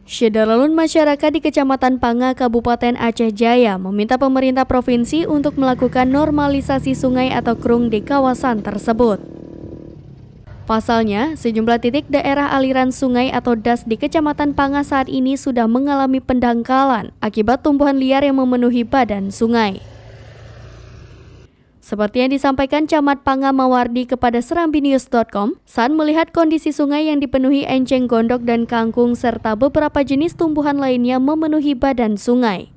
Syederalun masyarakat di Kecamatan Panga, Kabupaten Aceh Jaya meminta pemerintah provinsi untuk melakukan normalisasi sungai atau krung di kawasan tersebut. Pasalnya, sejumlah titik daerah aliran sungai atau das di Kecamatan Panga saat ini sudah mengalami pendangkalan akibat tumbuhan liar yang memenuhi badan sungai. Seperti yang disampaikan Camat Panga Mawardi kepada serambinews.com, saat melihat kondisi sungai yang dipenuhi enceng gondok dan kangkung serta beberapa jenis tumbuhan lainnya memenuhi badan sungai.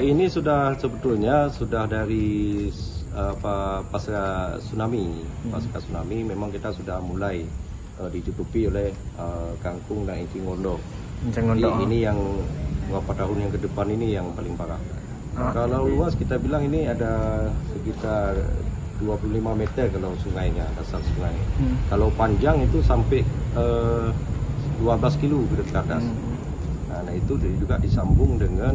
Ini sebetulnya sudah dari pasca tsunami memang kita sudah mulai ditutupi oleh kangkung dan enceng gondok. Ini yang beberapa tahun yang ke depan ini yang paling parah. Kalau luas kita bilang ini ada sekitar 25 meter kalau sungainya, dasar sungai. Kalau panjang itu sampai 12 kilo ke atas. Nah itu juga disambung dengan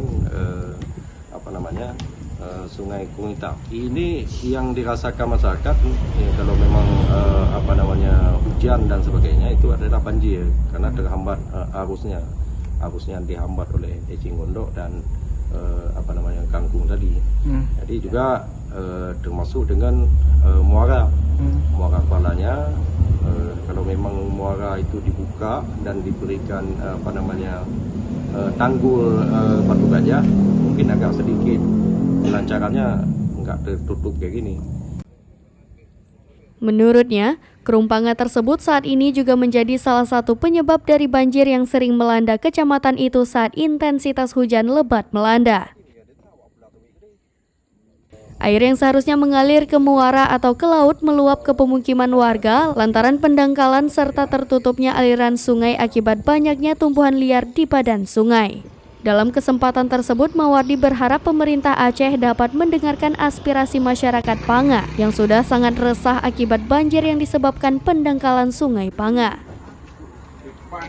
Sungai Kungita. Ini yang dirasakan masyarakat kalau memang hujan dan sebagainya itu adalah banjir karena terhambat arusnya dihambat oleh enceng gondok dan kangkung tadi. Jadi juga termasuk dengan muara kepalanya. Kalau memang muara itu dibuka dan diberikan tanggul batu gajah, mungkin agak sedikit kelancarannya nggak tertutup kayak gini. Menurutnya, krung Panga tersebut saat ini juga menjadi salah satu penyebab dari banjir yang sering melanda kecamatan itu saat intensitas hujan lebat melanda. Air yang seharusnya mengalir ke muara atau ke laut meluap ke pemukiman warga lantaran pendangkalan serta tertutupnya aliran sungai akibat banyaknya tumbuhan liar di badan sungai. Dalam kesempatan tersebut, Mawardi berharap pemerintah Aceh dapat mendengarkan aspirasi masyarakat Panga yang sudah sangat resah akibat banjir yang disebabkan pendangkalan sungai Panga.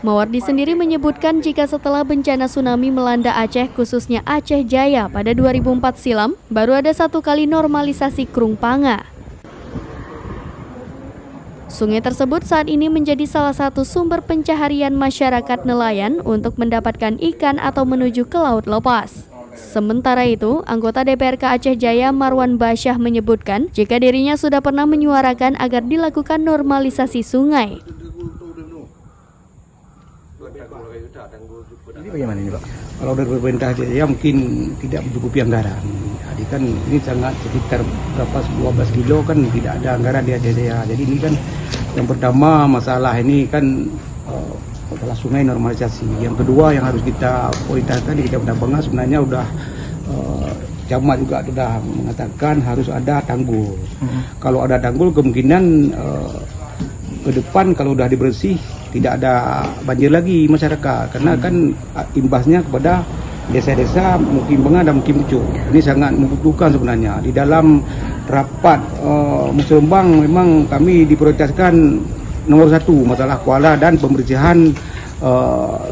Mawardi sendiri menyebutkan jika setelah bencana tsunami melanda Aceh, khususnya Aceh Jaya pada 2004 silam, baru ada satu kali normalisasi krung Panga. Sungai tersebut saat ini menjadi salah satu sumber pencaharian masyarakat nelayan untuk mendapatkan ikan atau menuju ke laut lepas. Sementara itu, anggota DPRK Aceh Jaya Marwan Basyah menyebutkan jika dirinya sudah pernah menyuarakan agar dilakukan normalisasi sungai. Ini bagaimana ini Pak? Kalau dari pemerintah Jaya mungkin tidak mencukupi anggaran. Jadi kan ini sangat sekitar 12 kilo kan tidak ada anggaran di Aceh Jaya. Jadi ini kan yang pertama masalah ini kan masalah sungai normalisasi. Yang kedua yang harus kita prioritaskan di Kecamatan Panga sebenarnya udah camat juga sudah mengatakan harus ada tanggul. Kalau ada tanggul kemungkinan ke depan kalau udah dibersih tidak ada banjir lagi masyarakat karena kan imbasnya kepada desa-desa Mukim Panga dan Mukim Pucuk. Ini sangat membutuhkan sebenarnya. Di dalam rapat musyawarah memang kami diprioritaskan nomor 1 masalah kuala dan pembersihan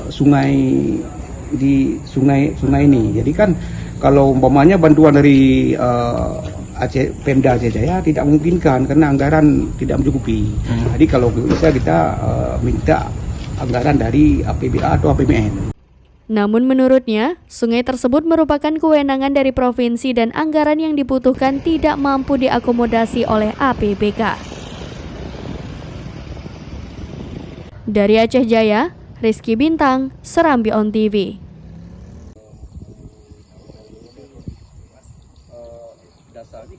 sungai ini. Jadi kan kalau umpamanya bantuan dari Pemda Aceh Jaya tidak memungkinkan karena anggaran tidak mencukupi. Jadi kalau bisa kita minta anggaran dari APBA atau APBN. Namun menurutnya, sungai tersebut merupakan kewenangan dari provinsi dan anggaran yang dibutuhkan tidak mampu diakomodasi oleh APBK. Dari Aceh Jaya, Rizky Bintang, Serambi On TV. Dasarnya